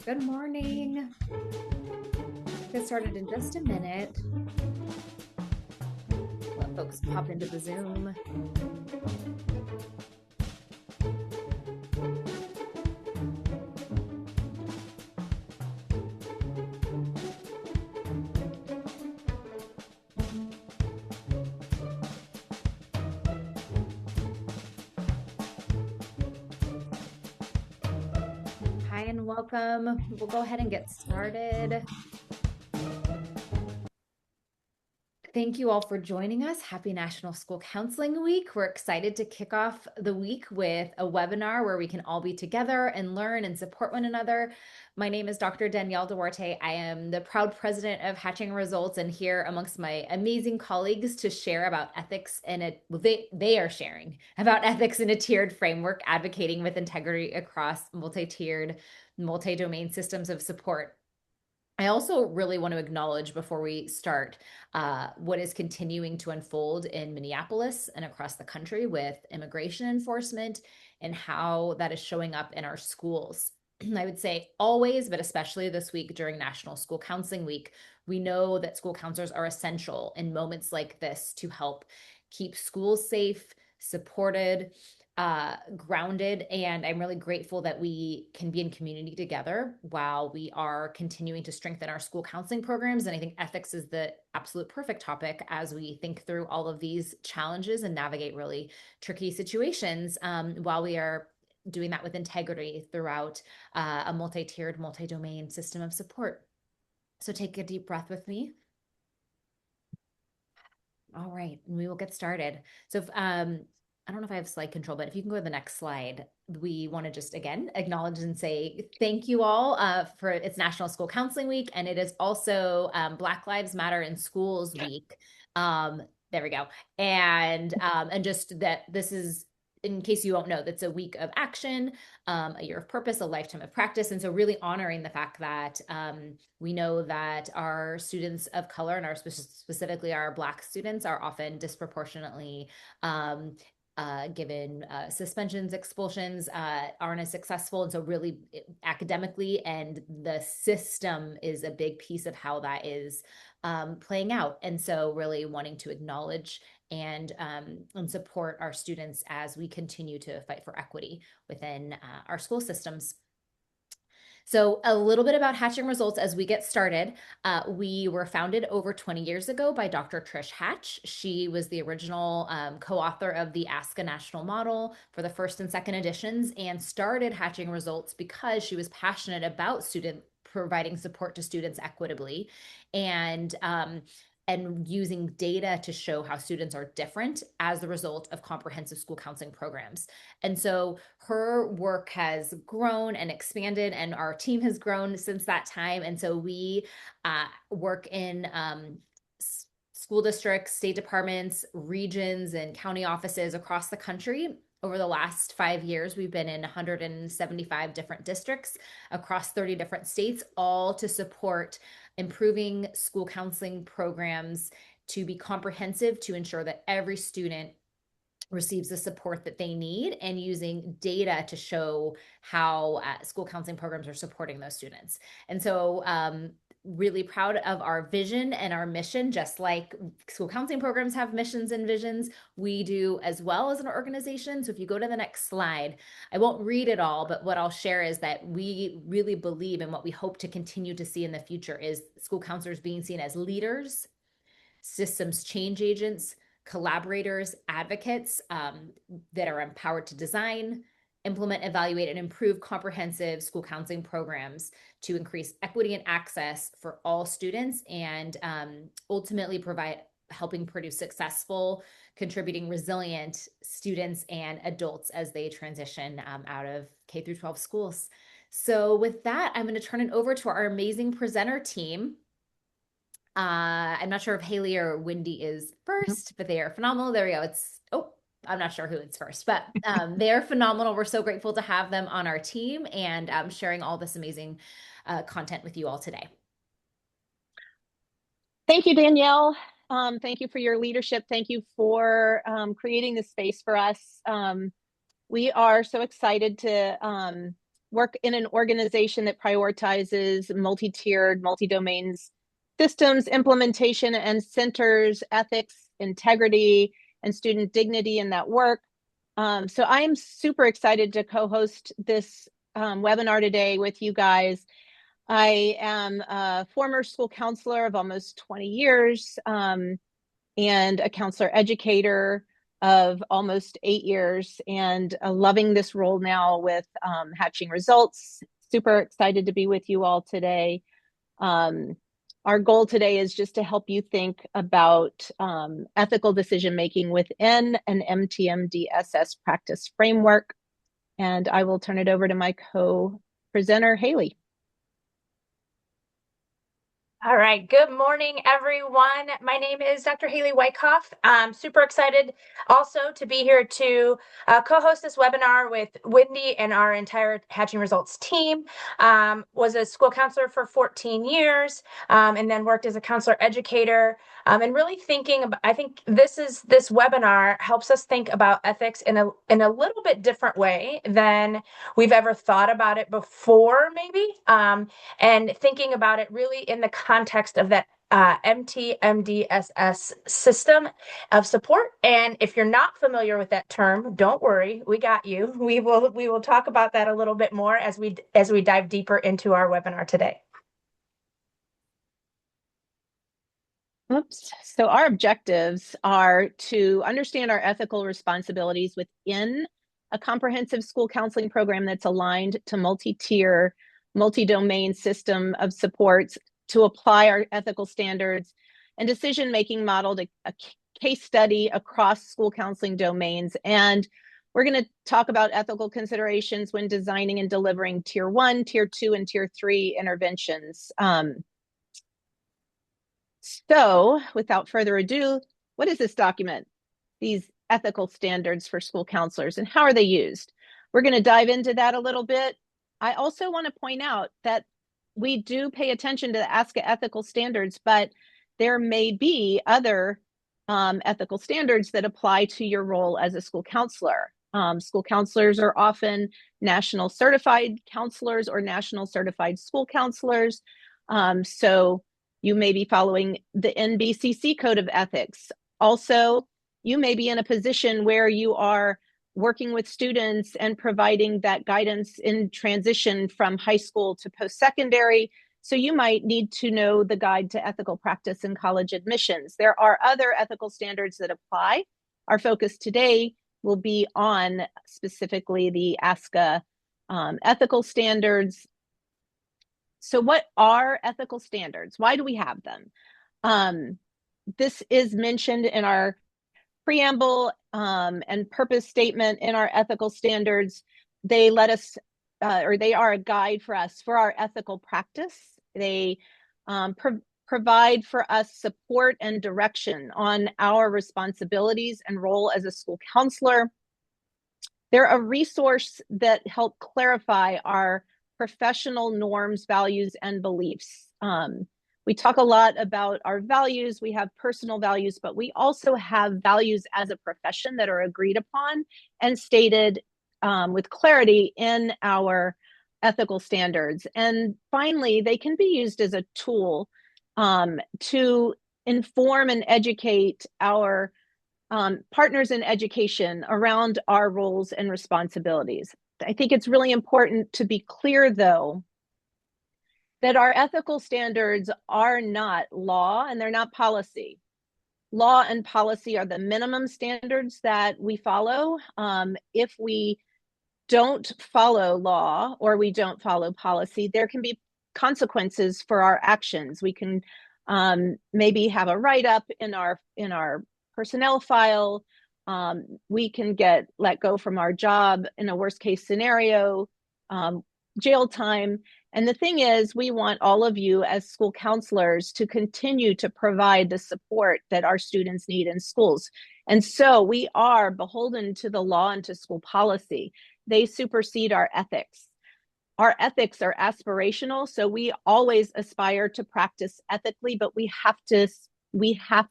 Good morning. Get started in just a minute. Let folks pop into the Zoom. Hi and welcome. We'll go ahead and get started. Thank you all for joining us. Happy National School Counseling Week. We're excited to kick off the week with a webinar where we can all be together and learn and support one another. My name is Dr. Danielle Duarte. I am the proud president of Hatching Results and here amongst my amazing colleagues to share about ethics they are sharing about ethics in a tiered framework, advocating with integrity across multi-tiered, multi-domain systems of support. I also really want to acknowledge before we start what is continuing to unfold in Minneapolis and across the country with immigration enforcement and how that is showing up in our schools. I would say always, but especially this week during National School Counseling Week, we know that school counselors are essential in moments like this to help keep schools safe, supported, grounded, and I'm really grateful that we can be in community together while we are continuing to strengthen our school counseling programs. And I think ethics is the absolute perfect topic as we think through all of these challenges and navigate really tricky situations while we are doing that with integrity throughout a multi-tiered, multi-domain system of support. So take a deep breath with me. All right, and we will get started. So if, I don't know if I have slide control, but if you can go to the next slide, we want to just again acknowledge and say thank you all for it's National School Counseling Week, and it is also Black Lives Matter in Schools Week. There we go, and just that this is, in case you don't know, that's a week of action, a year of purpose, a lifetime of practice. And so really honoring the fact that we know that our students of color and specifically our Black students are often disproportionately given suspensions, expulsions, aren't as successful. And so really academically and the system is a big piece of how that is playing out. And so really wanting to acknowledge and support our students as we continue to fight for equity within our school systems. So a little bit about Hatching Results as we get started. We were founded over 20 years ago by Dr. Trish Hatch. She was the original co-author of the Ask a National model for the first and second editions and started Hatching Results because she was passionate about providing support to students equitably and using data to show how students are different as the result of comprehensive school counseling programs. And so her work has grown and expanded, and our team has grown since that time. And so we work in school districts, state departments, regions, and county offices across the country. Over the last 5 years, we've been in 175 different districts across 30 different states, all to support improving school counseling programs to be comprehensive to ensure that every student receives the support that they need, and using data to show how school counseling programs are supporting those students. And so really proud of our vision and our mission. Just like school counseling programs have missions and visions, we do as well as an organization. So if you go to the next slide, I won't read it all, but what I'll share is that we really believe in what we hope to continue to see in the future is school counselors being seen as leaders, systems change agents, collaborators, advocates that are empowered to design, implement, evaluate, and improve comprehensive school counseling programs to increase equity and access for all students, and ultimately helping produce successful, contributing, resilient students and adults as they transition out of K through 12 schools. So with that, I'm going to turn it over to our amazing presenter team. I'm not sure if Haley or Wendy is first, but they are phenomenal. There we go. I'm not sure who is first, but they're phenomenal. We're so grateful to have them on our team and sharing all this amazing content with you all today. Thank you, Danielle. Thank you for your leadership. Thank you for creating this space for us. We are so excited to work in an organization that prioritizes multi-tiered, multi-domains systems implementation and centers ethics, integrity, and student dignity in that work. So I'm super excited to co-host this webinar today with you guys. I am a former school counselor of almost 20 years and a counselor educator of almost 8 years, and loving this role now with Hatching Results. Super excited to be with you all today. Our goal today is just to help you think about ethical decision-making within an MTMDSS practice framework. And I will turn it over to my co-presenter, Haley. All right. Good morning, everyone. My name is Dr. Haley Wyckoff. I'm super excited also to be here to co-host this webinar with Wendy and our entire Hatching Results team. Was a school counselor for 14 years and then worked as a counselor educator. And really thinking about, I think this webinar helps us think about ethics in a little bit different way than we've ever thought about it before, maybe. And thinking about it really in the context of that MTMDSS system of support. And if you're not familiar with that term, don't worry, we got you. We will talk about that a little bit more as we dive deeper into our webinar today. Oops. So our objectives are to understand our ethical responsibilities within a comprehensive school counseling program that's aligned to multi-tier, multi-domain system of supports, to apply our ethical standards and decision-making model to a case study across school counseling domains. And we're going to talk about ethical considerations when designing and delivering Tier 1, Tier 2, and Tier 3 interventions. So without further ado, what is this document? These ethical standards for school counselors, and how are they used? We're going to dive into that a little bit. I also want to point out that we do pay attention to the ASCA ethical standards, but there may be other ethical standards that apply to your role as a school counselor. School counselors are often national certified counselors or national certified school counselors. So you may be following the NBCC Code of Ethics. Also, you may be in a position where you are working with students and providing that guidance in transition from high school to post-secondary. So you might need to know the Guide to Ethical Practice in College Admissions. There are other ethical standards that apply. Our focus today will be on specifically the ASCA ethical standards. So what are ethical standards? Why do we have them? This is mentioned in our preamble and purpose statement in our ethical standards. They let us, or they are a guide for us for our ethical practice. They provide for us support and direction on our responsibilities and role as a school counselor. They're a resource that help clarify our professional norms, values, and beliefs. We talk a lot about our values. We have personal values, but we also have values as a profession that are agreed upon and stated with clarity in our ethical standards. And finally, they can be used as a tool to inform and educate our partners in education around our roles and responsibilities. I think it's really important to be clear, though, that our ethical standards are not law and they're not policy. Law and policy are the minimum standards that we follow. If we don't follow law or we don't follow policy, there can be consequences for our actions. We can maybe have a write-up in our personnel file. We can get let go from our job in a worst case scenario, jail time. And the thing is, we want all of you as school counselors to continue to provide the support that our students need in schools. And so we are beholden to the law and to school policy. They supersede our ethics. Our ethics are aspirational, so we always aspire to practice ethically, but we have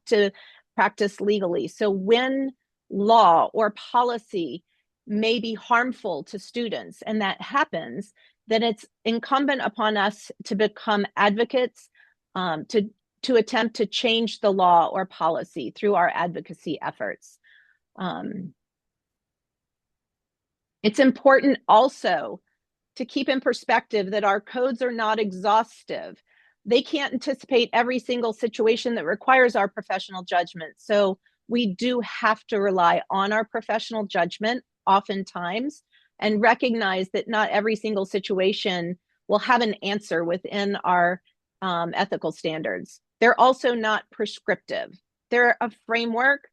to practice legally. So when law or policy may be harmful to students, and that happens, then it's incumbent upon us to become advocates, to attempt to change the law or policy through our advocacy efforts. It's important also to keep in perspective that our codes are not exhaustive. They can't anticipate every single situation that requires our professional judgment. So we do have to rely on our professional judgment oftentimes, and recognize that not every single situation will have an answer within our ethical standards. They're also not prescriptive. They're a framework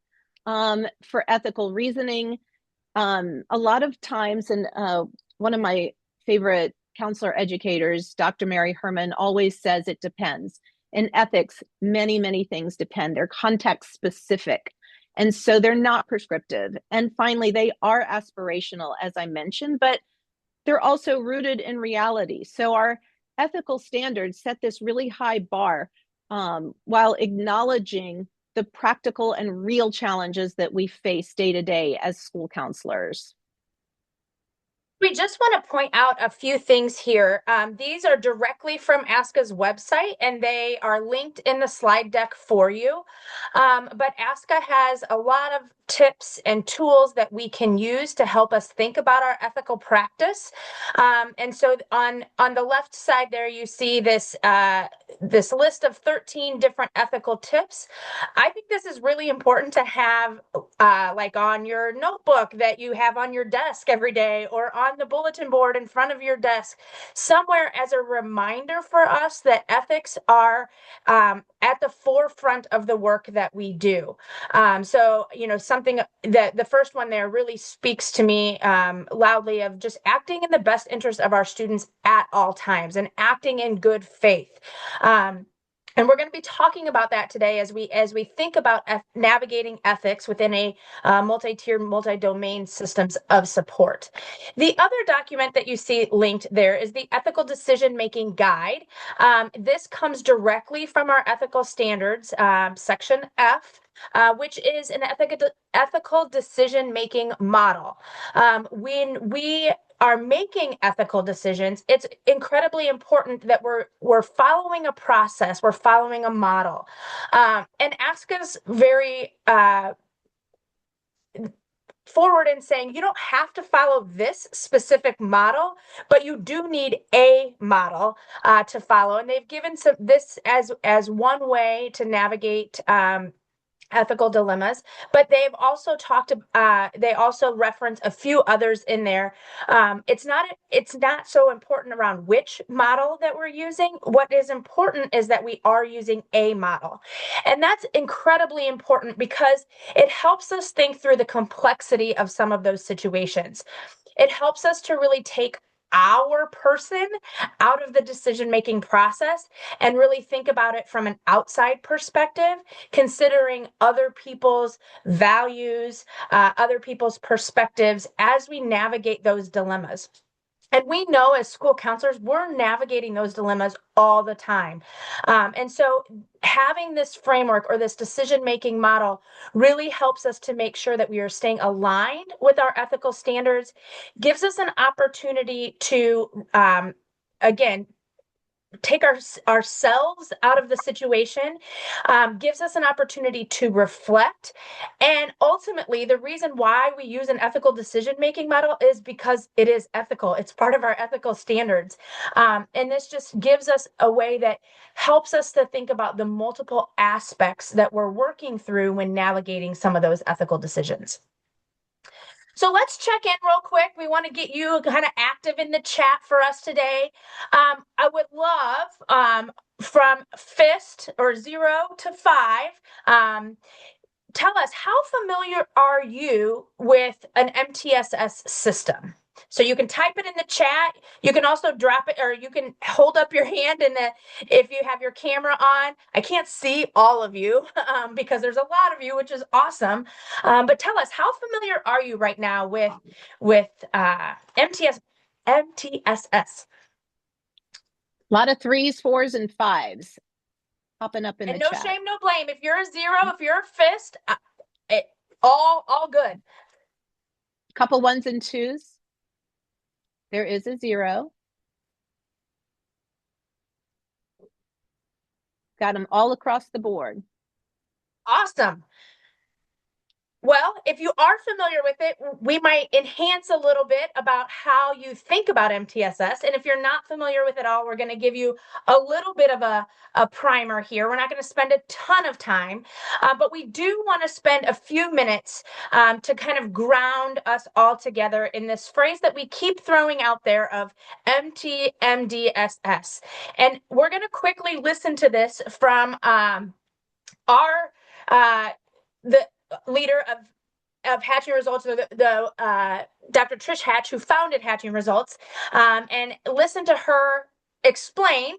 for ethical reasoning. A lot of times, and one of my favorite counselor educators, Dr. Mary Herman, always says it depends. In ethics, many, many things depend. They're context specific. And so they're not prescriptive. And finally, they are aspirational, as I mentioned, but they're also rooted in reality. So our ethical standards set this really high bar while acknowledging the practical and real challenges that we face day to day as school counselors. We just want to point out a few things here. These are directly from ASCA's website, and they are linked in the slide deck for you. But ASCA has a lot of tips and tools that we can use to help us think about our ethical practice. And so on the left side there, you see this this list of 13 different ethical tips. I think this is really important to have like on your notebook that you have on your desk every day, or on the bulletin board in front of your desk, somewhere as a reminder for us that ethics are at the forefront of the work that we do. So, you know, something that the first one there really speaks to me loudly, of just acting in the best interest of our students at all times and acting in good faith. And we're going to be talking about that today as we think about navigating ethics within a multi-tier, multi-domain systems of support. The other document that you see linked there is the Ethical Decision Making Guide. This comes directly from our ethical standards, section F, which is an ethical decision making model. When we are making ethical decisions, it's incredibly important that we're following a process, we're following a model. And ASCA's very forward in saying you don't have to follow this specific model, but you do need a model to follow. And they've given this as one way to navigate ethical dilemmas, but they've also they also reference a few others in there. It's not so important around which model that we're using. What is important is that we are using a model. And that's incredibly important because it helps us think through the complexity of some of those situations. It helps us to really take our person out of the decision-making process and really think about it from an outside perspective, considering other people's values, other people's perspectives as we navigate those dilemmas. And we know as school counselors, we're navigating those dilemmas all the time. And so having this framework or this decision-making model really helps us to make sure that we are staying aligned with our ethical standards, gives us an opportunity to, again, take ourselves out of the situation, gives us an opportunity to reflect. And ultimately, the reason why we use an ethical decision-making model is because it is ethical. It's part of our ethical standards. And this just gives us a way that helps us to think about the multiple aspects that we're working through when navigating some of those ethical decisions. So let's check in real quick. We want to get you kind of active in the chat for us today. I would love from FIST or 0 to 5, tell us, how familiar are you with an MTSS system? So you can type it in the chat. You can also drop it, or you can hold up your hand if you have your camera on. I can't see all of you because there's a lot of you, which is awesome. But tell us, how familiar are you right now with MTSS? A lot of 3s, 4s, and 5s popping up in the chat. And no shame, no blame. If you're a 0, if you're a FIST, all good. Couple 1s and 2s. There is a 0. Got them all across the board. Awesome. Well, if you are familiar with it, we might enhance a little bit about how you think about MTSS. And if you're not familiar with it all, we're going to give you a little bit of a primer here. We're not going to spend a ton of time, but we do want to spend a few minutes to kind of ground us all together in this phrase that we keep throwing out there of MTMDSS. And we're going to quickly listen to this from our the leader of Hatching Results, Dr. Trish Hatch, who founded Hatching Results, and listen to her explain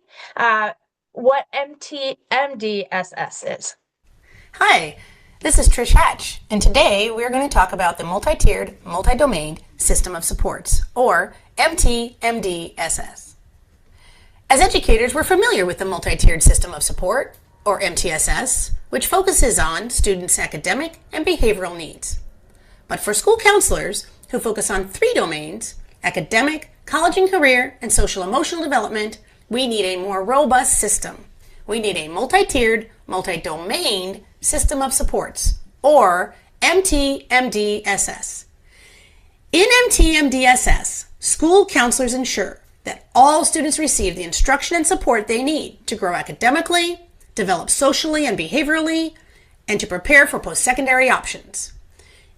what MTMDSS is. Hi, this is Trish Hatch, and today we're going to talk about the multi-tiered, multi-domained system of supports, or MTMDSS. As educators, we're familiar with the multi-tiered system of support, or MTSS, which focuses on students' academic and behavioral needs. But for school counselors who focus on 3 domains, academic, college and career, and social emotional development, we need a more robust system. We need a multi-tiered, multi-domained system of supports, or MTMDSS. In MTMDSS, school counselors ensure that all students receive the instruction and support they need to grow academically, develop socially and behaviorally, and to prepare for post-secondary options.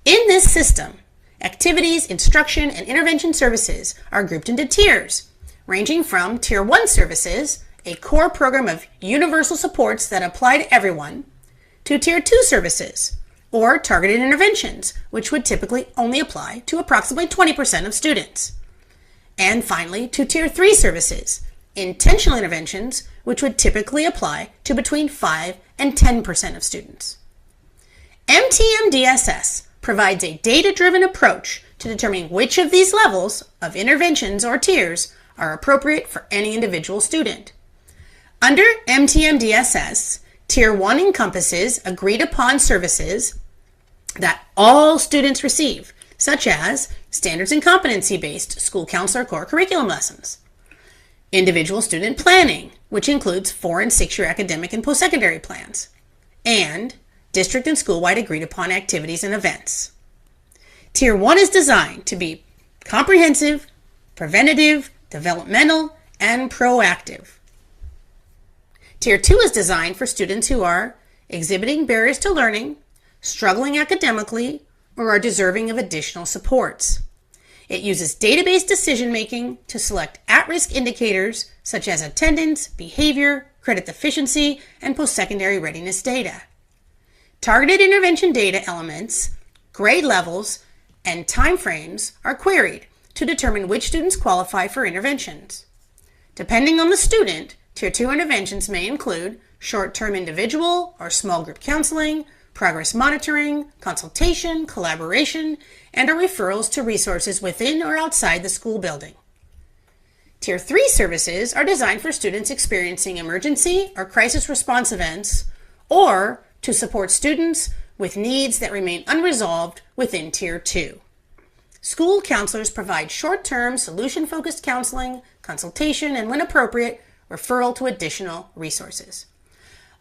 In this system, activities, instruction, and intervention services are grouped into tiers, ranging from Tier 1 services, a core program of universal supports that apply to everyone, to Tier 2 services, or targeted interventions, which would typically only apply to approximately 20% of students. And finally, to Tier 3 services, intentional interventions, which would typically apply to between 5 and 10% of students. MTMDSS provides a data-driven approach to determining which of these levels of interventions or tiers are appropriate for any individual student. Under MTMDSS, Tier 1 encompasses agreed-upon services that all students receive, such as standards and competency-based school counselor core curriculum lessons, individual student planning, which includes 4- and 6-year academic and post-secondary plans, and district and school-wide agreed-upon activities and events. Tier 1 is designed to be comprehensive, preventative, developmental, and proactive. Tier 2 is designed for students who are exhibiting barriers to learning, struggling academically, or are deserving of additional supports. It uses database decision-making to select at-risk indicators such as attendance, behavior, credit deficiency, and post-secondary readiness data. Targeted intervention data elements, grade levels, and timeframes are queried to determine which students qualify for interventions. Depending on the student, Tier 2 interventions may include short-term individual or small group counseling, progress monitoring, consultation, collaboration, and or referrals to resources within or outside the school building. Tier 3 services are designed for students experiencing emergency or crisis response events, or to support students with needs that remain unresolved within Tier 2. School counselors provide short-term, solution-focused counseling, consultation, and when appropriate, referral to additional resources.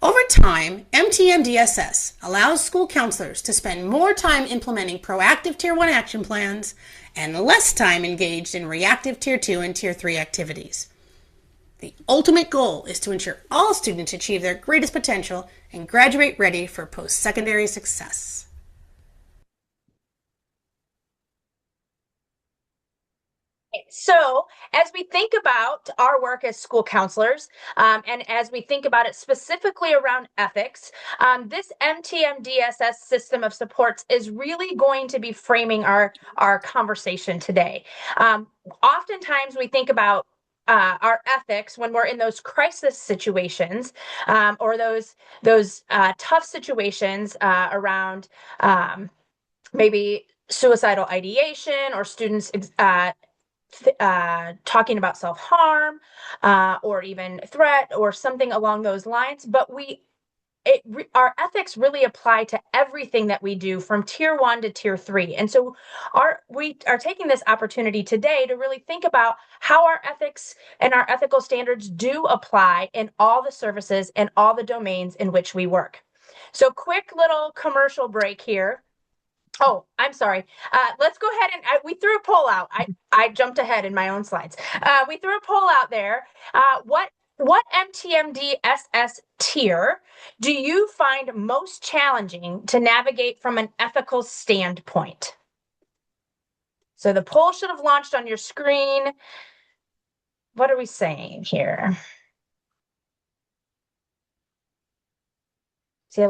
Over time, MTMDSS allows school counselors to spend more time implementing proactive Tier 1 action plans and less time engaged in reactive Tier 2 and Tier 3 activities. The ultimate goal is to ensure all students achieve their greatest potential and graduate ready for post-secondary success. So, as we think about our work as school counselors, and as we think about it specifically around ethics, this MTMDSS system of supports is really going to be framing our conversation today. Oftentimes, we think about our ethics when we're in those crisis situations, or those tough situations around maybe suicidal ideation or students talking about self-harm or even threat or something along those lines. But we our ethics really apply to everything that we do from tier 1 to tier 3. And so we are taking this opportunity today to really think about how our ethics and our ethical standards do apply in all the services and all the domains in which we work. So quick little commercial break here. Oh, I'm sorry. Let's go ahead and we threw a poll out. I jumped ahead in my own slides. We threw a poll out there. What MTMDSS tier do you find most challenging to navigate from an ethical standpoint? So the poll should have launched on your screen. What are we saying here? See,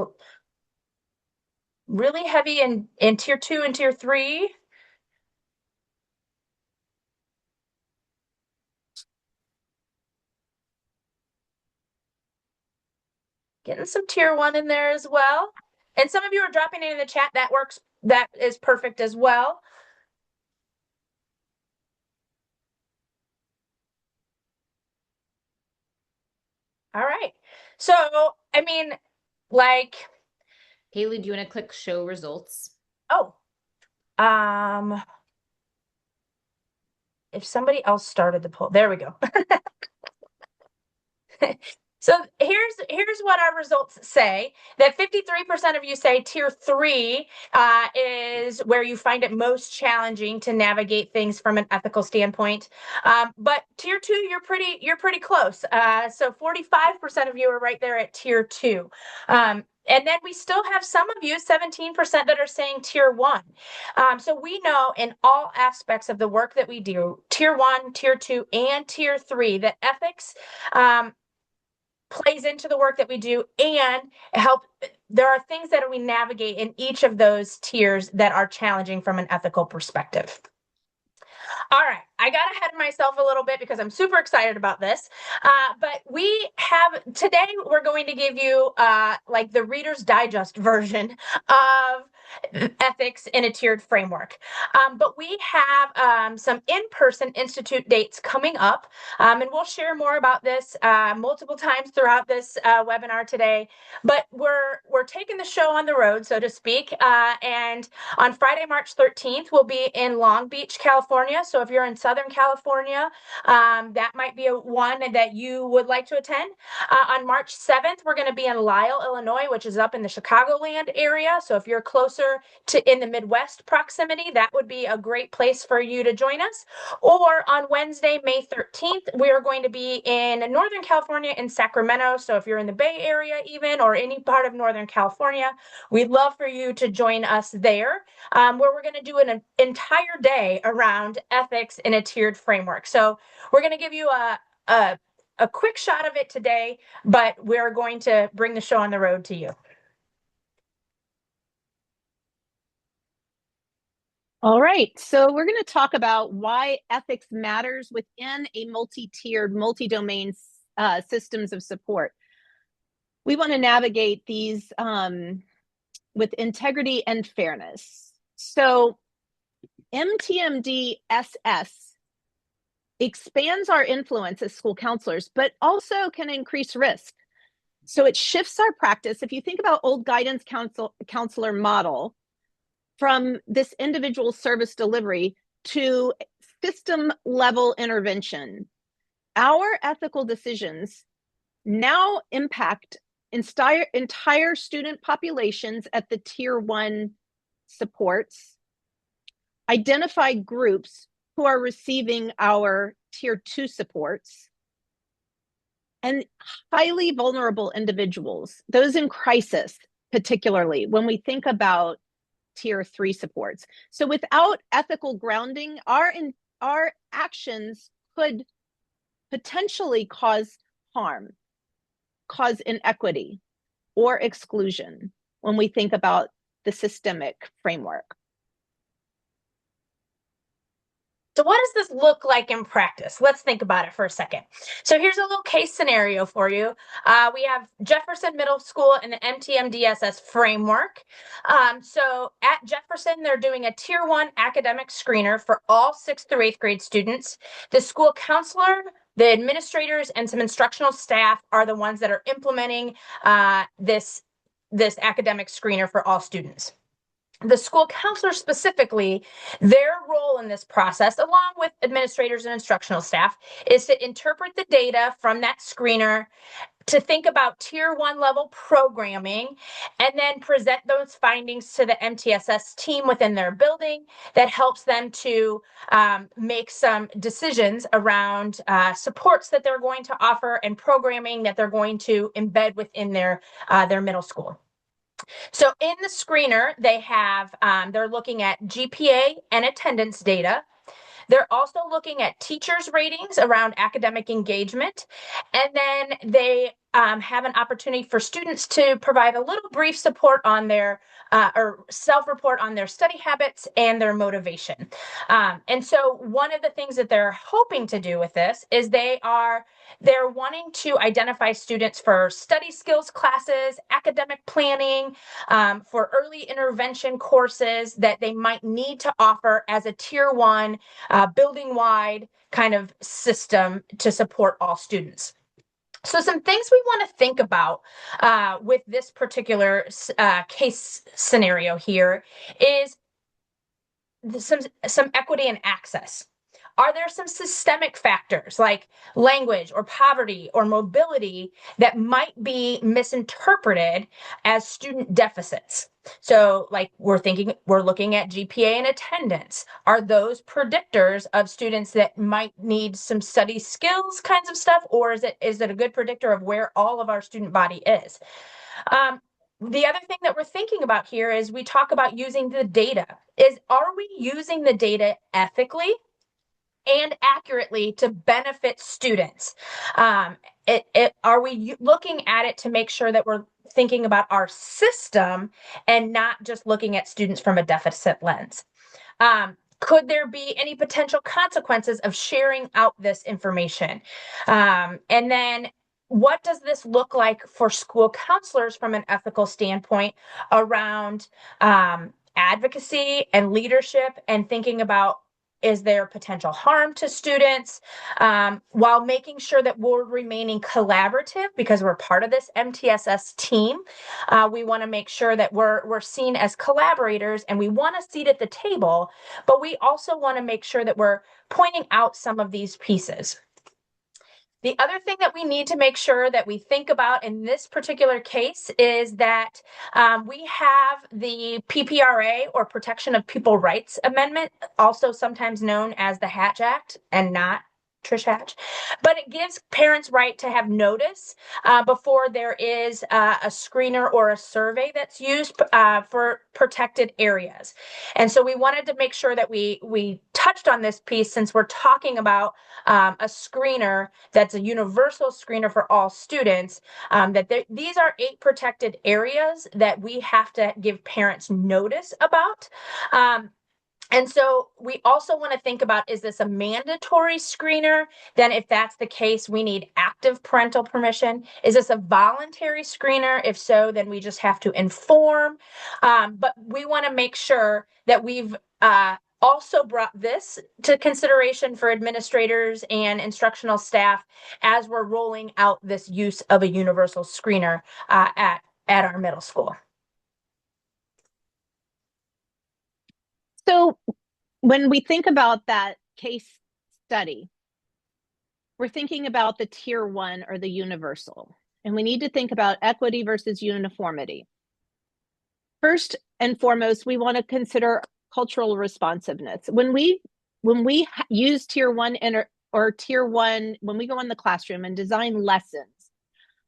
really heavy in tier 2 and tier 3. Getting some tier 1 in there as well. And some of you are dropping it in the chat. That works. That is perfect as well. All right. So, I mean, like, Haley, do you want to click show results? oh, if somebody else started the poll, there we go. So here's what our results say, that 53% of you say tier 3 is where you find it most challenging to navigate things from an ethical standpoint. But tier 2, you're pretty close. So 45% of you are right there at tier 2. And then we still have some of you, 17%, that are saying tier 1. So we know in all aspects of the work that we do, tier 1, tier 2, and tier 3, that ethics plays into the work that we do, and there are things that we navigate in each of those tiers that are challenging from an ethical perspective. All right, I got ahead of myself a little bit because I'm super excited about this. But today we're going to give you like the Reader's Digest version of ethics in a tiered framework. But we have some in-person institute dates coming up, and we'll share more about this multiple times throughout this webinar today. But we're taking the show on the road, so to speak, and on Friday, March 13th, we'll be in Long Beach, California. So if you're in Southern California, that might be one that you would like to attend. On March 7th, we're going to be in Lisle, Illinois, which is up in the Chicagoland area. So if you're closer to in the Midwest proximity, that would be a great place for you to join us. Or on Wednesday, May 13th, we are going to be in Northern California in Sacramento. So if you're in the Bay Area even, or any part of Northern California, we'd love for you to join us there, where we're going to do an entire day around ethics in a tiered framework. So we're going to give you a quick shot of it today, but we're going to bring the show on the road to you. All right, so we're going to talk about why ethics matters within a multi-tiered, multi-domain systems of support. We want to navigate these with integrity and fairness. So MTMDSS expands our influence as school counselors, but also can increase risk. So it shifts our practice. If you think about old guidance counselor model, from this individual service delivery to system level intervention, our ethical decisions now impact entire student populations at the tier 1 supports, identify groups who are receiving our tier 2 supports, and highly vulnerable individuals, those in crisis, particularly when we think about tier 3 supports. So without ethical grounding, our actions could potentially cause harm, cause inequity or exclusion when we think about the systemic framework. So what does this look like in practice? Let's think about it for a second. So here's a little case scenario for you. We have Jefferson Middle School and the MTMDSS framework. So at Jefferson, they're doing a tier 1 academic screener for all 6th through 8th grade students. The school counselor the administrators and some instructional staff are the ones that are implementing this academic screener for all students. The school counselor specifically, their role in this process, along with administrators and instructional staff, is to interpret the data from that screener, to think about tier 1 level programming, and then present those findings to the MTSS team within their building that helps them to make some decisions around supports that they're going to offer and programming that they're going to embed within their middle school. So in the screener, they have, they're looking at GPA and attendance data. They're also looking at teachers' ratings around academic engagement. And then they have an opportunity for students to provide a little brief support on their or self-report on their study habits and their motivation. And so one of the things that they're hoping to do with this is they're wanting to identify students for study skills classes, academic planning, for early intervention courses that they might need to offer as a tier 1 building-wide kind of system to support all students. So some things we want to think about with this particular case scenario here is some equity and access. Are there some systemic factors like language or poverty or mobility that might be misinterpreted as student deficits? So like we're looking at GPA and attendance. Are those predictors of students that might need some study skills kinds of stuff, or is it a good predictor of where all of our student body is? The other thing that we're thinking about here is we talk about using the data. Are we using the data ethically and accurately to benefit students? Are we looking at it to make sure that we're thinking about our system and not just looking at students from a deficit lens? Could there be any potential consequences of sharing out this information? And then what does this look like for school counselors from an ethical standpoint around advocacy and leadership, and thinking about, is there potential harm to students, while making sure that we're remaining collaborative because we're part of this MTSS team? We want to make sure that we're seen as collaborators and we want a seat at the table, but we also want to make sure that we're pointing out some of these pieces. The other thing that we need to make sure that we think about in this particular case is that we have the PPRA, or Protection of People Rights Amendment, also sometimes known as the Hatch Act, and not Trish Hatch, but it gives parents right to have notice before there is a screener or a survey that's used for protected areas. And so we wanted to make sure that we touched on this piece, since we're talking about a screener that's a universal screener for all students, that these are 8 protected areas that we have to give parents notice about. And so we also want to think about, is this a mandatory screener? Then if that's the case, we need active parental permission. Is this a voluntary screener? If so, then we just have to inform. But we want to make sure that we've also brought this to consideration for administrators and instructional staff as we're rolling out this use of a universal screener at our middle school. So when we think about that case study, we're thinking about the tier 1 or the universal, and we need to think about equity versus uniformity. First and foremost, we want to consider cultural responsiveness. When we use tier 1 or tier 1, when we go in the classroom and design lessons,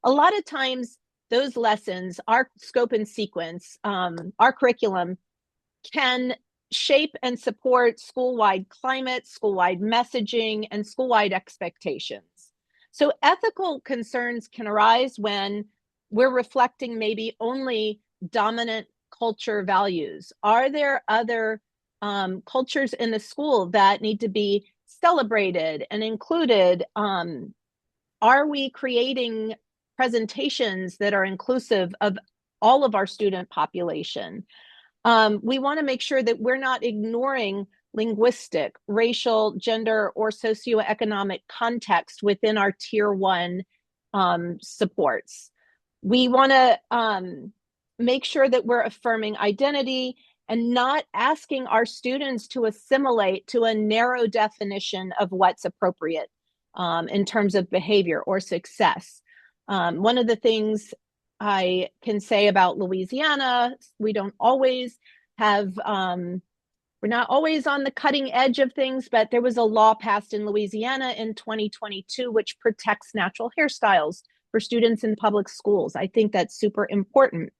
a lot of times those lessons, our scope and sequence, our curriculum can shape and support school-wide climate, school-wide messaging, and school-wide expectations. So ethical concerns can arise when we're reflecting maybe only dominant culture values. Are there other cultures in the school that need to be celebrated and included? Are we creating presentations that are inclusive of all of our student population? We want to make sure that we're not ignoring linguistic, racial, gender, or socioeconomic context within our tier 1 supports. We want to make sure that we're affirming identity and not asking our students to assimilate to a narrow definition of what's appropriate in terms of behavior or success. One of the things I can say about Louisiana, we don't always have, we're not always on the cutting edge of things, but there was a law passed in Louisiana in 2022 which protects natural hairstyles for students in public schools. I think that's super important.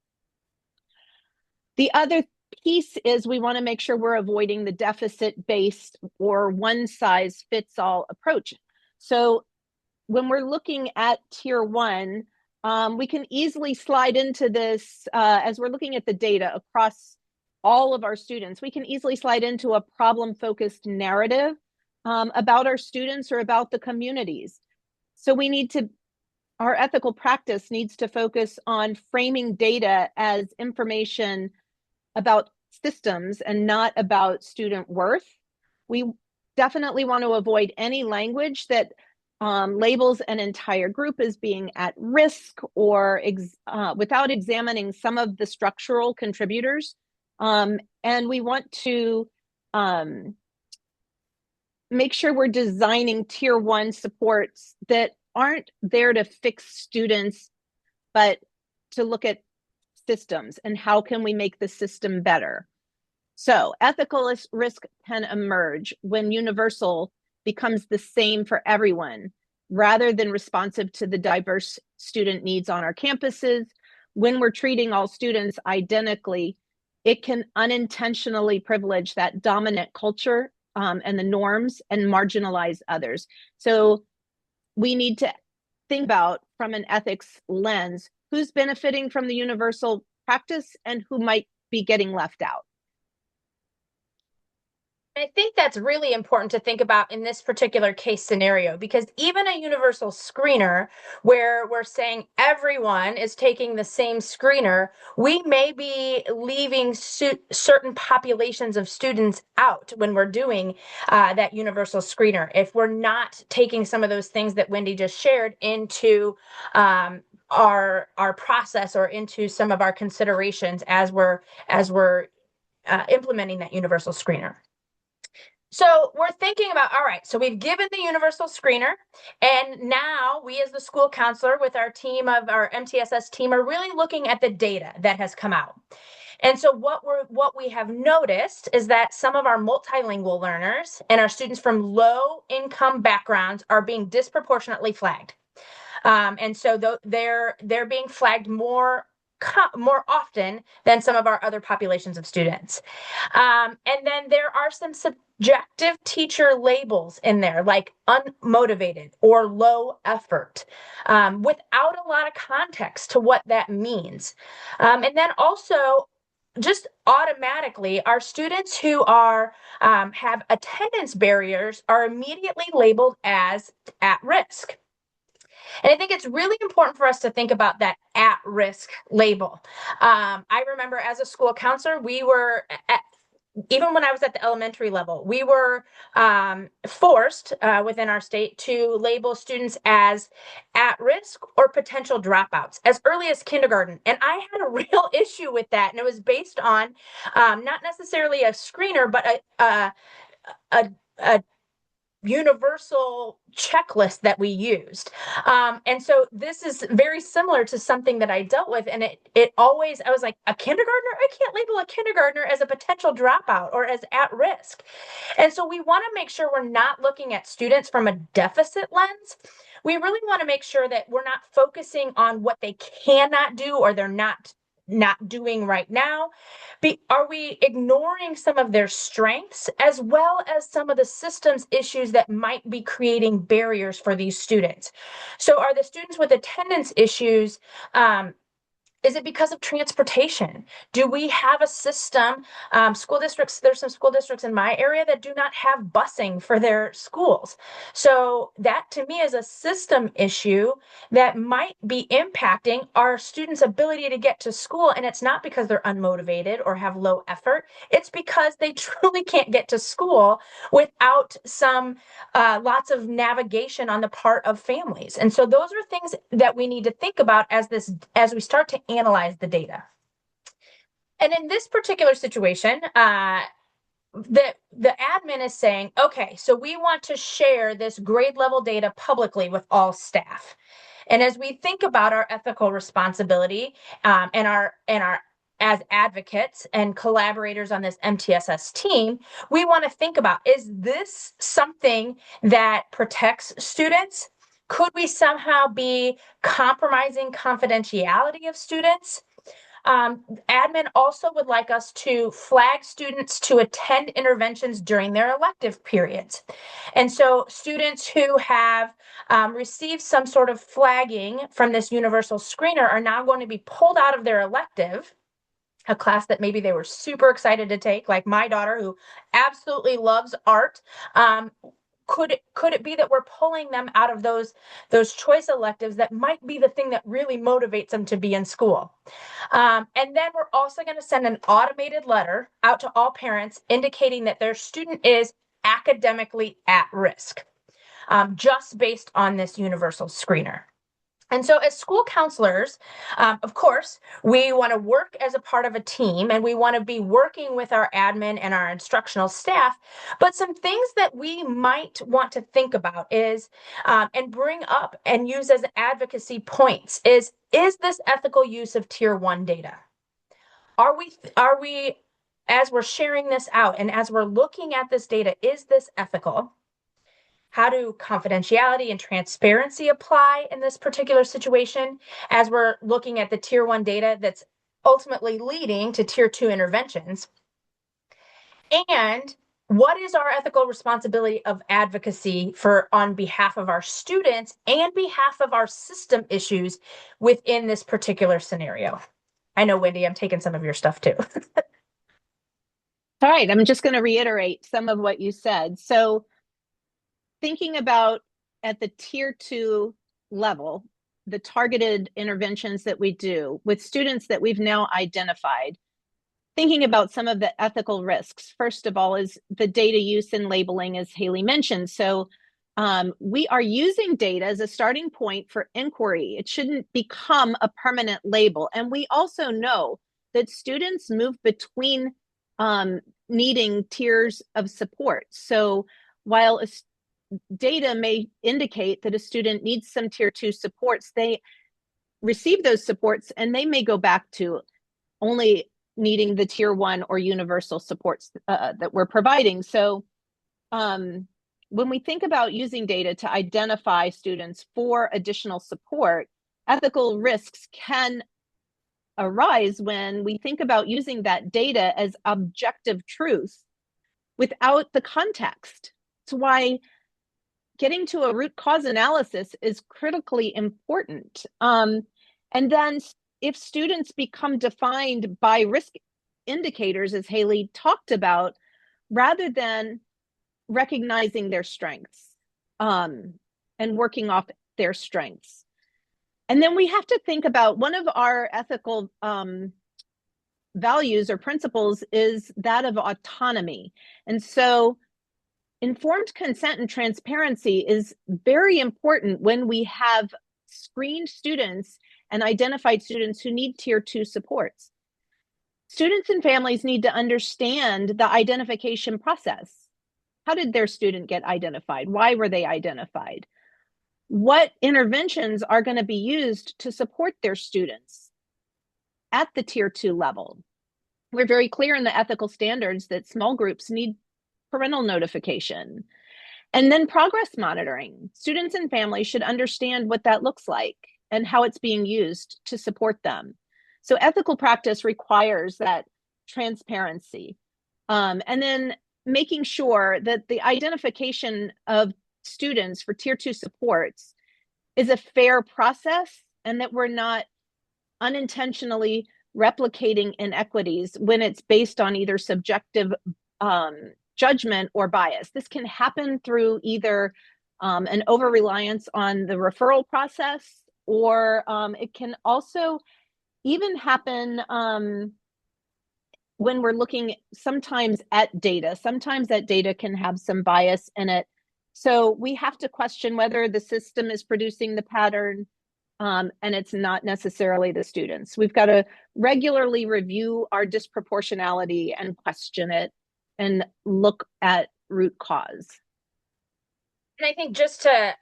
The other piece is we want to make sure we're avoiding the deficit-based or one-size-fits-all approach. So when we're looking at tier 1, we can easily slide into this as we're looking at the data across all of our students. We can easily slide into a problem-focused narrative about our students or about the communities. So we need to, our ethical practice needs to focus on framing data as information about systems and not about student worth. We definitely want to avoid any language that labels an entire group as being at risk or without examining some of the structural contributors. And we want to make sure we're designing tier 1 supports that aren't there to fix students, but to look at systems and how can we make the system better. So ethical risk can emerge when universal becomes the same for everyone, rather than responsive to the diverse student needs on our campuses. When we're treating all students identically, it can unintentionally privilege that dominant culture and the norms and marginalize others. So we need to think about, from an ethics lens, who's benefiting from the universal practice and who might be getting left out. I think that's really important to think about in this particular case scenario, because even a universal screener where we're saying everyone is taking the same screener, we may be leaving certain populations of students out when we're doing that universal screener. If we're not taking some of those things that Wendy just shared into our process or into some of our considerations as we're implementing that universal screener. So we're thinking about, all right, so we've given the universal screener, and now we as the school counselor with our team of our MTSS team are really looking at the data that has come out. And so what we have noticed is that some of our multilingual learners and our students from low income backgrounds are being disproportionately flagged. And so they're being flagged more often than some of our other populations of students. And then there are some subjective teacher labels in there, like unmotivated or low effort, without a lot of context to what that means. And then also, just automatically, our students who are have attendance barriers are immediately labeled as at risk. And I think it's really important for us to think about that at-risk label. I remember as a school counselor, we were, even when I was at the elementary level, we were forced within our state to label students as at risk or potential dropouts as early as kindergarten. And I had a real issue with that. And it was based on not necessarily a screener, but a universal checklist that we used. And so this is very similar to something that I dealt with. And it always, I was like, a kindergartner? I can't label a kindergartner as a potential dropout or as at risk. And so we want to make sure we're not looking at students from a deficit lens. We really want to make sure that we're not focusing on what they cannot do or they're not doing right now. Are we ignoring some of their strengths as well as some of the systems issues that might be creating barriers for these students? So are the students with attendance issues, Is it because of transportation? Do we have a system? School districts, there's some school districts in my area that do not have busing for their schools. So that to me is a system issue that might be impacting our students' ability to get to school. And it's not because they're unmotivated or have low effort. It's because they truly can't get to school without some lots of navigation on the part of families. And so those are things that we need to think about as we start to analyze the data. And in this particular situation, the admin is saying, okay, so we want to share this grade level data publicly with all staff. And as we think about our ethical responsibility and our as advocates and collaborators on this MTSS team, we want to think about, is this something that protects students? Could we somehow be compromising confidentiality of students? Admin also would like us to flag students to attend interventions during their elective periods. And so students who have received some sort of flagging from this universal screener are now going to be pulled out of their elective, a class that maybe they were super excited to take, like my daughter who absolutely loves art. Could it be that we're pulling them out of those choice electives that might be the thing that really motivates them to be in school? And then we're also going to send an automated letter out to all parents indicating that their student is academically at risk, just based on this universal screener. And so as school counselors, of course, we want to work as a part of a team, and we want to be working with our admin and our instructional staff. But some things that we might want to think about is, and bring up and use as advocacy points is this ethical use of tier 1 data? Are we, as we're sharing this out and as we're looking at this data, is this ethical? How do confidentiality and transparency apply in this particular situation as we're looking at the tier 1 data that's ultimately leading to tier 2 interventions? And what is our ethical responsibility of advocacy on behalf of our students and behalf of our system issues within this particular scenario? I know, Wendy, I'm taking some of your stuff too. All right, I'm just going to reiterate some of what you said. So thinking about at the tier 2 level, the targeted interventions that we do with students that we've now identified, thinking about some of the ethical risks. First of all is the data use and labeling, as Haley mentioned. So we are using data as a starting point for inquiry. It shouldn't become a permanent label. And we also know that students move between needing tiers of support. So while data may indicate that a student needs some tier 2 supports, they receive those supports and they may go back to only needing the tier 1 or universal supports that we're providing. So when we think about using data to identify students for additional support, ethical risks can arise when we think about using that data as objective truth without the context. It's why getting to a root cause analysis is critically important. And then if students become defined by risk indicators, as Haley talked about, rather than recognizing their strengths and working off their strengths. And then we have to think about one of our ethical values or principles is that of autonomy. And so informed consent and transparency is very important when we have screened students and identified students who need tier 2 supports. Students and families need to understand the identification process. How did their student get identified? Why were they identified? What interventions are going to be used to support their students at the tier 2 level? We're very clear in the ethical standards that small groups need parental notification. And then progress monitoring. Students and families should understand what that looks like and how it's being used to support them. So ethical practice requires that transparency. And then making sure that the identification of students for tier 2 supports is a fair process and that we're not unintentionally replicating inequities when it's based on either subjective judgment or bias. This can happen through either an over-reliance on the referral process, or it can also even happen when we're looking sometimes at data. Sometimes that data can have some bias in it. So we have to question whether the system is producing the pattern, and it's not necessarily the students. We've got to regularly review our disproportionality and question it and look at root cause. And I think just to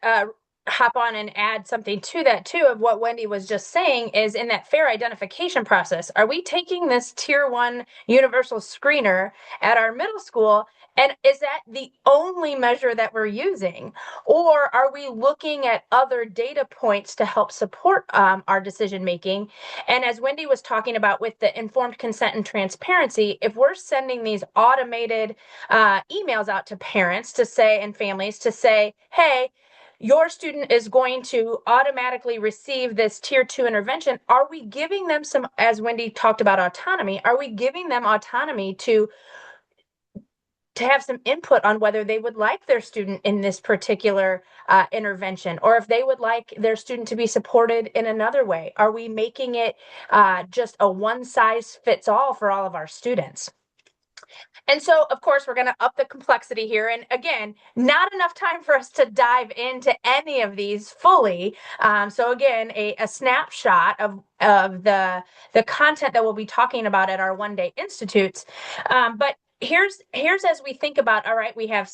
hop on and add something to that too, of what Wendy was just saying, is in that fair identification process, are we taking this tier 1 universal screener at our middle school, and is that the only measure that we're using? Or are we looking at other data points to help support our decision making? And as Wendy was talking about with the informed consent and transparency, if we're sending these automated emails out to parents to say, and families to say, hey, your student is going to automatically receive this tier 2 intervention, are we giving them some, as Wendy talked about autonomy, are we giving them autonomy to have some input on whether they would like their student in this particular intervention, or if they would like their student to be supported in another way? Are we making it just a one size fits all for all of our students? And so, of course, we're going to up the complexity here. And again, not enough time for us to dive into any of these fully. So again, a snapshot of the content that we'll be talking about at our one-day institutes. But here's as we think about, all right, we've got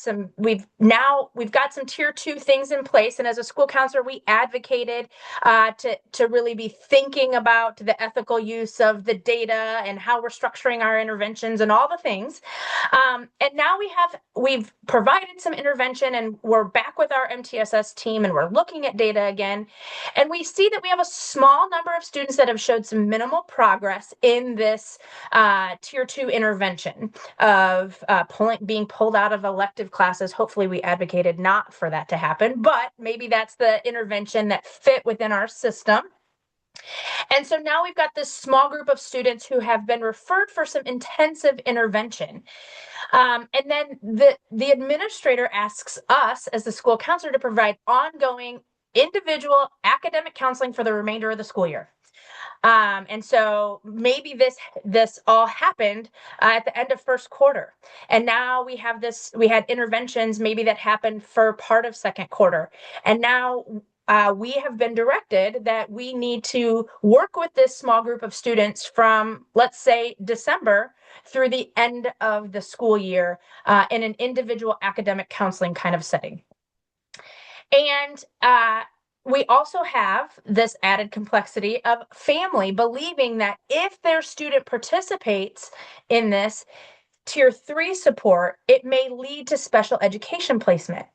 some tier 2 things in place, and as a school counselor, we advocated to really be thinking about the ethical use of the data and how we're structuring our interventions and all the things. And now we've provided some intervention, and we're back with our MTSS team, and we're looking at data again, and we see that we have a small number of students that have showed some minimal progress in this tier 2 intervention of being pulled out of elective classes. Hopefully we advocated not for that to happen, but maybe that's the intervention that fit within our system. And so now we've got this small group of students who have been referred for some intensive intervention. And then the administrator asks us as the school counselor to provide ongoing individual academic counseling for the remainder of the school year. And so maybe this all happened at the end of first quarter. And now we had interventions maybe that happened for part of second quarter. And now we have been directed that we need to work with this small group of students from, let's say, December through the end of the school year in an individual academic counseling kind of setting. And we also have this added complexity of family believing that if their student participates in this tier 3 support, it may lead to special education placement.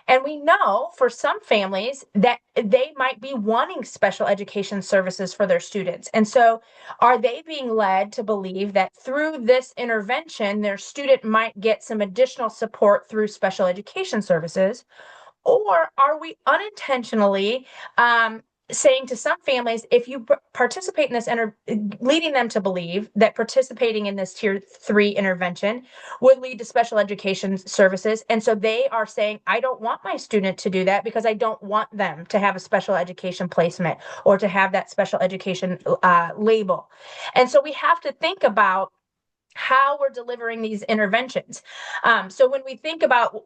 And we know for some families that they might be wanting special education services for their students. And so are they being led to believe that through this intervention, their student might get some additional support through special education services? Or are we unintentionally saying to some families, if you participate in this, leading them to believe that participating in this tier 3 intervention would lead to special education services? And so they are saying, I don't want my student to do that because I don't want them to have a special education placement or to have that special education label. And so we have to think about how we're delivering these interventions. So when we think about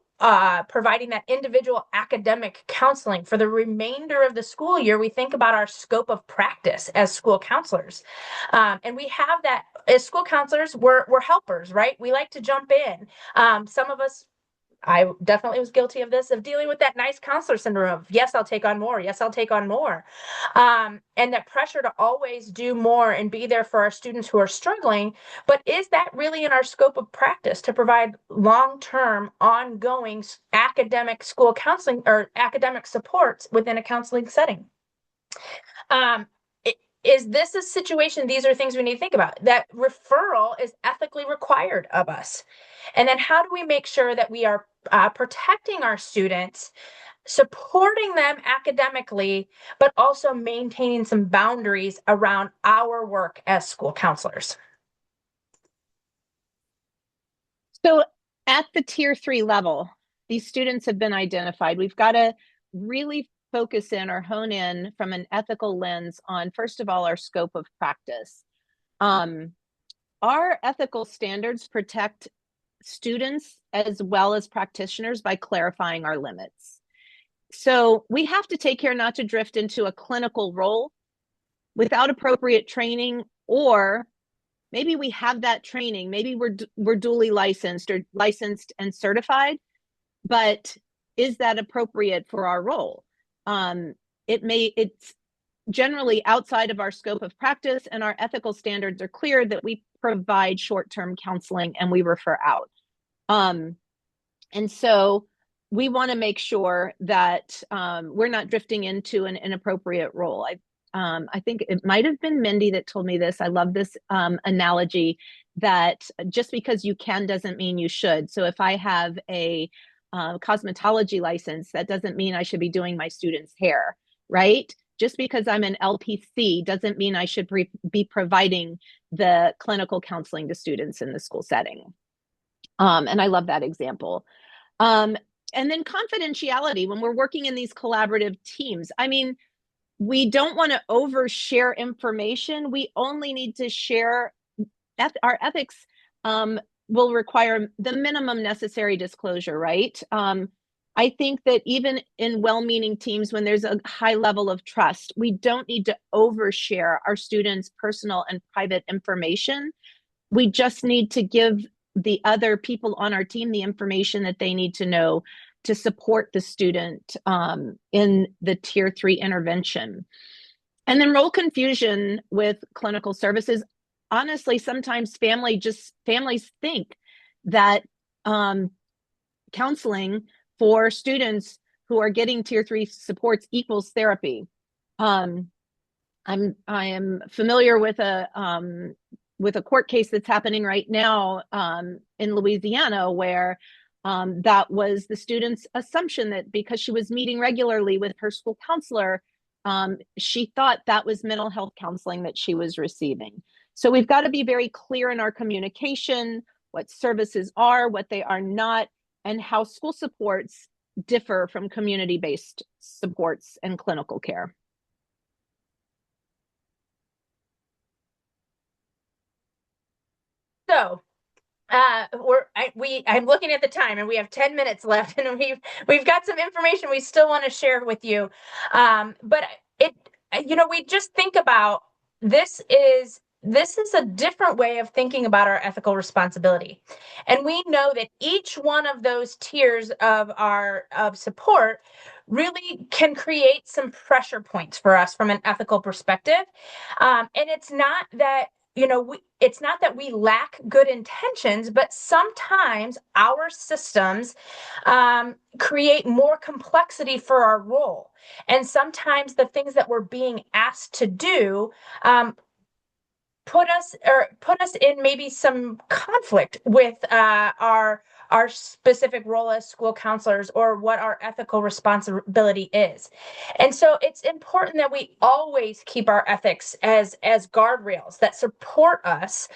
providing that individual academic counseling for the remainder of the school year, we think about our scope of practice as school counselors. And we have that as school counselors, we're helpers, right? We like to jump in. Some of us, I definitely was guilty of this, of dealing with that nice counselor syndrome of, yes, I'll take on more. Yes, I'll take on more. And that pressure to always do more and be there for our students who are struggling. But is that really in our scope of practice to provide long-term, ongoing academic school counseling or academic supports within a counseling setting? Is this a situation? These are things we need to think about. That referral is ethically required of us. And then how do we make sure that we are protecting our students supporting them academically, but also maintaining some boundaries around our work as school counselors. So at the tier 3 level, these students have been identified. We've got to really focus in or hone in from an ethical lens on, first of all, our scope of practice. Our ethical standards protect students as well as practitioners by clarifying our limits. So we have to take care not to drift into a clinical role without appropriate training, or maybe we have that training, maybe we're duly licensed and certified, but is that appropriate for our role? It's generally outside of our scope of practice, and our ethical standards are clear that we provide short-term counseling and we refer out. And so we want to make sure that we're not drifting into an inappropriate role. I think it might have been Mindy that told me this. I love this analogy that just because you can doesn't mean you should. So if I have a cosmetology license, that doesn't mean I should be doing my students' hair, right? Just because I'm an LPC doesn't mean I should be providing the clinical counseling to students in the school setting. And I love that example. And then confidentiality, when we're working in these collaborative teams, I mean, we don't want to overshare information. We only need to share. Our ethics will require the minimum necessary disclosure, right? I think that even in well-meaning teams, when there's a high level of trust, we don't need to overshare our students' personal and private information. We just need to give the other people on our team the information that they need to know to support the student in the tier 3 intervention. And then role confusion with clinical services. Honestly, sometimes families think that counseling for students who are getting tier 3 supports equals therapy. I am familiar with a court case that's happening right now in Louisiana, where that was the student's assumption that because she was meeting regularly with her school counselor, she thought that was mental health counseling that she was receiving. So we've got to be very clear in our communication, what services are, what they are not, and how school supports differ from community-based supports and clinical care. So I'm looking at the time, and we have 10 minutes left, and we've got some information we still want to share with you. But we just think about this is a different way of thinking about our ethical responsibility. And we know that each one of those tiers of support really can create some pressure points for us from an ethical perspective. And it's not that it's not that we lack good intentions, but sometimes our systems create more complexity for our role. And sometimes the things that we're being asked to do put us in maybe some conflict with our specific role as school counselors, or what our ethical responsibility is. And so it's important that we always keep our ethics as guardrails that support us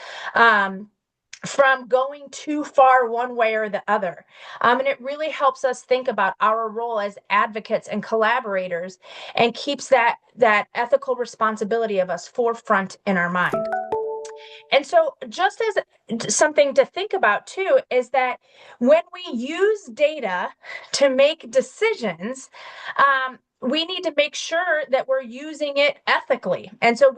from going too far one way or the other. And it really helps us think about our role as advocates and collaborators, and keeps that ethical responsibility of us forefront in our mind. And so just as something to think about too, is that when we use data to make decisions, we need to make sure that we're using it ethically. And so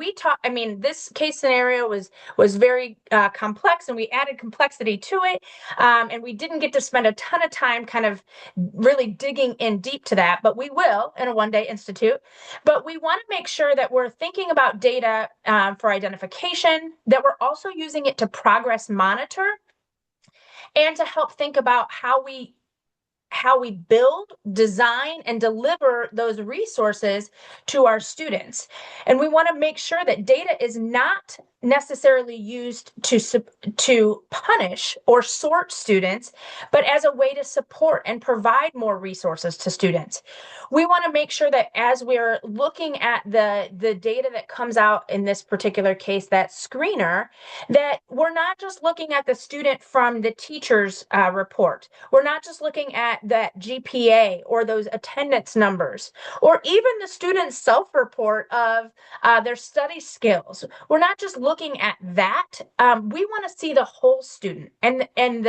this case scenario was very complex, and we added complexity to it. And we didn't get to spend a ton of time kind of really digging in deep to that, but we will in a one-day institute. But we want to make sure that we're thinking about data for identification, that we're also using it to progress monitor, and to help think about how we build, design, and deliver those resources to our students. And we want to make sure that data is not necessarily used to punish or sort students, but as a way to support and provide more resources to students. We want to make sure that as we're looking at the data that comes out in this particular case, that screener, that we're not just looking at the student from the teacher's report. We're not just looking at that GPA or those attendance numbers, or even the student's self-report of their study skills. We're not just looking at that. We want to see the whole student and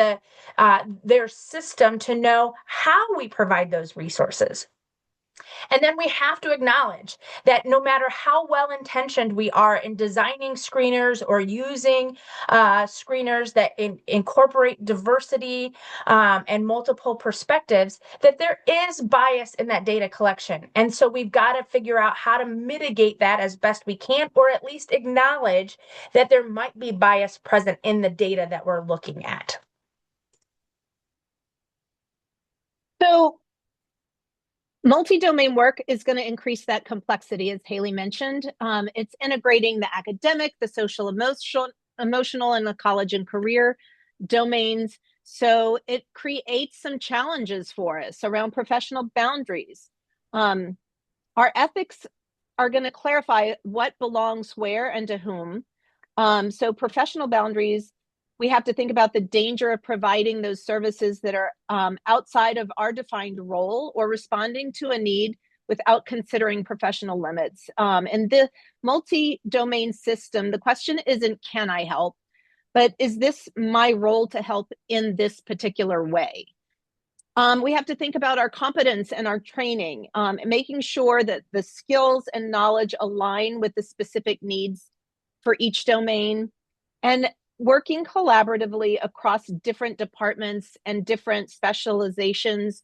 their system to know how we provide those resources. And then we have to acknowledge that no matter how well-intentioned we are in designing screeners or using screeners that incorporate diversity and multiple perspectives, that there is bias in that data collection. And so we've got to figure out how to mitigate that as best we can, or at least acknowledge that there might be bias present in the data that we're looking at. So multi-domain work is going to increase that complexity, as Haley mentioned. It's integrating the academic, the social, emotional, and the college and career domains. So it creates some challenges for us around professional boundaries. Our ethics are going to clarify what belongs where and to whom. So professional boundaries, we have to think about the danger of providing those services that are outside of our defined role or responding to a need without considering professional limits. And the multi-domain system, the question isn't, can I help? But is this my role to help in this particular way? We have to think about our competence and our training, making sure that the skills and knowledge align with the specific needs for each domain, and working collaboratively across different departments and different specializations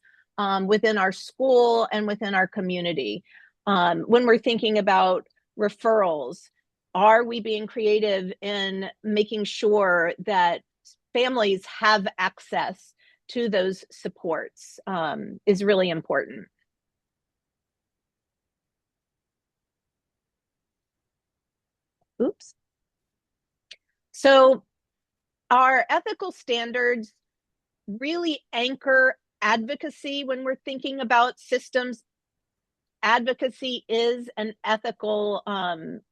within our school and within our community. When we're thinking about referrals, are we being creative in making sure that families have access to those supports is really important. Oops. So our ethical standards really anchor advocacy when we're thinking about systems. Advocacy is an ethical,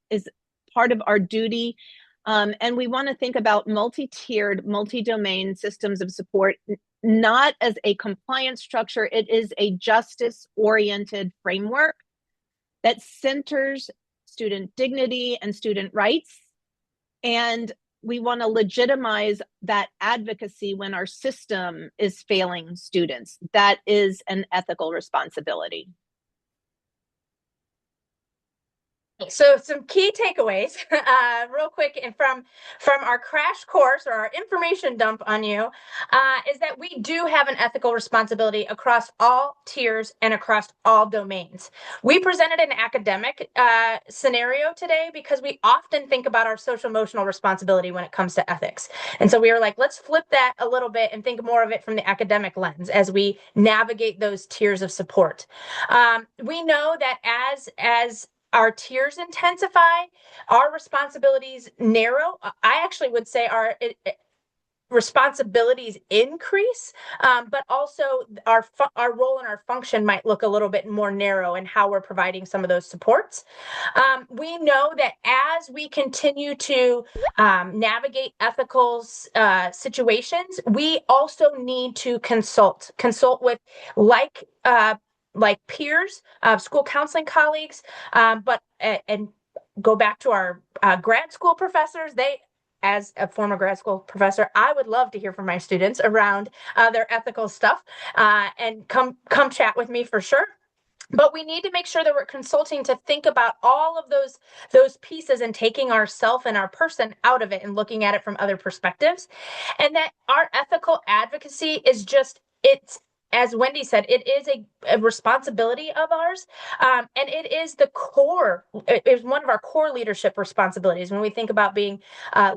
is part of our duty. And we want to think about multi-tiered, multi-domain systems of support, not as a compliance structure. It is a justice-oriented framework that centers student dignity and student rights. And we want to legitimize that advocacy when our system is failing students. That is an ethical responsibility. So some key takeaways real quick and from our crash course or our information dump on you is that we do have an ethical responsibility across all tiers and across all domains. We presented an academic scenario today because we often think about our social emotional responsibility when it comes to ethics. And so we were like, let's flip that a little bit and think more of it from the academic lens as we navigate those tiers of support. We know that as our tiers intensify, our responsibilities narrow. I actually would say our responsibilities increase, but also our role and our function might look a little bit more narrow in how we're providing some of those supports. We know that as we continue to navigate ethical situations, we also need to consult with like peers, school counseling colleagues, but and go back to our grad school professors. As a former grad school professor, I would love to hear from my students around their ethical stuff, and come chat with me for sure. But we need to make sure that we're consulting to think about all of those pieces and taking ourself and our person out of it and looking at it from other perspectives. And that our ethical advocacy is it's, as Wendy said, it is a responsibility of ours. And it is it is one of our core leadership responsibilities when we think about being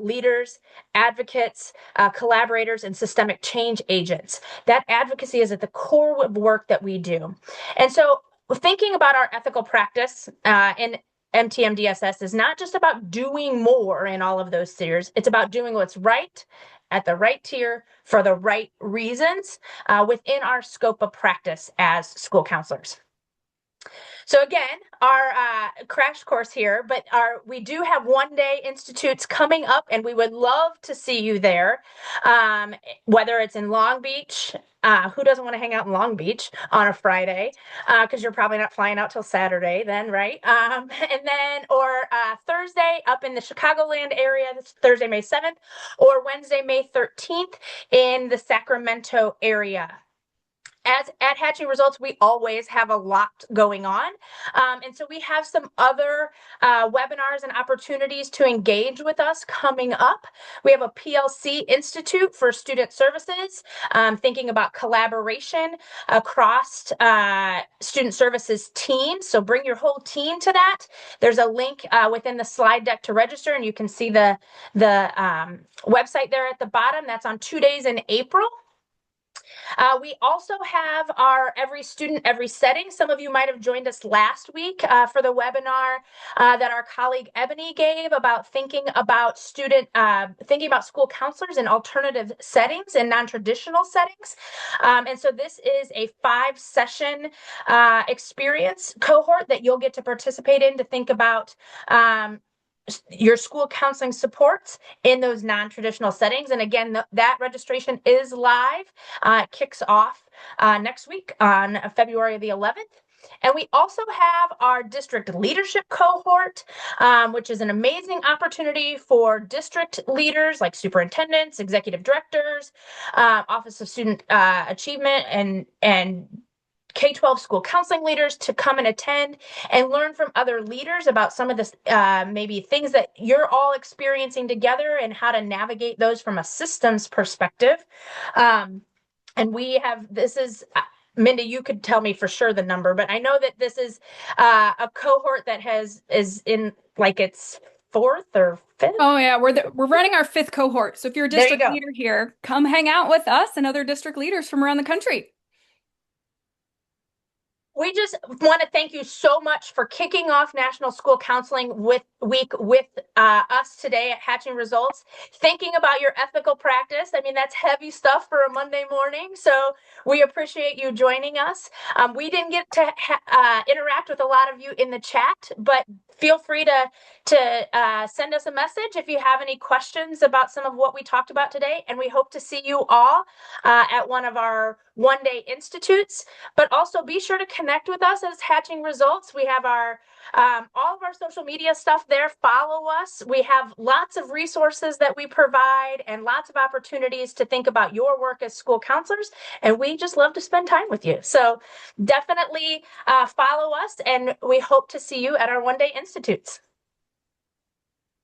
leaders, advocates, collaborators, and systemic change agents. That advocacy is at the core of work that we do. And so thinking about our ethical practice and MTMDSS is not just about doing more in all of those tiers. It's about doing what's right at the right tier for the right reasons within our scope of practice as school counselors. So again, our crash course here, but we do have one-day institutes coming up, and we would love to see you there, whether it's in Long Beach. Who doesn't want to hang out in Long Beach on a Friday? Because you're probably not flying out till Saturday then, right? Or Thursday up in the Chicagoland area, this Thursday, May 7th, or Wednesday, May 13th in the Sacramento area. As at Hatching Results, we always have a lot going on. And so we have some other webinars and opportunities to engage with us coming up. We have a PLC Institute for Student Services, thinking about collaboration across student services teams. So bring your whole team to that. There's a link within the slide deck to register, and you can see the website there at the bottom. That's on 2 days in April. We also have our Every Student, Every Setting. Some of you might have joined us last week for the webinar that our colleague Ebony gave about thinking about school counselors in alternative settings and non-traditional settings. And so this is a 5-session experience cohort that you'll get to participate in to think about your school counseling supports in those non-traditional settings. And again, that registration is live. It kicks off next week on February the 11th. And we also have our district leadership cohort, which is an amazing opportunity for district leaders like superintendents, executive directors, Office of Student Achievement, and K-12 school counseling leaders to come and attend and learn from other leaders about some of the maybe things that you're all experiencing together and how to navigate those from a systems perspective. And this is, Mindy, you could tell me for sure the number, but I know that this is a cohort that is in like its 4th or 5th. Oh yeah, we're running our 5th cohort. So if you're a district leader here, come hang out with us and other district leaders from around the country. We just want to thank you so much for kicking off National School Counseling Week with us today at Hatching Results. Thinking about your ethical practice. I mean, that's heavy stuff for a Monday morning. So we appreciate you joining us. We didn't get to interact with a lot of you in the chat, but feel free to send us a message if you have any questions about some of what we talked about today. And we hope to see you all at one of our one-day institutes. But also be sure to connect with us as Hatching Results. We have our all of our social media stuff there. Follow us. We have lots of resources that we provide and lots of opportunities to think about your work as school counselors. And we just love to spend time with you. So definitely follow us, and we hope to see you at our one-day institutes.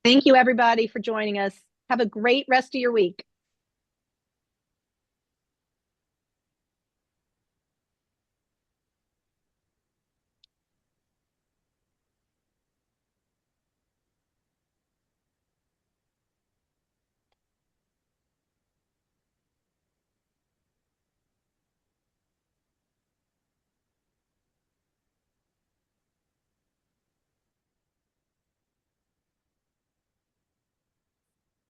Thank you, everybody, for joining us. Have a great rest of your week.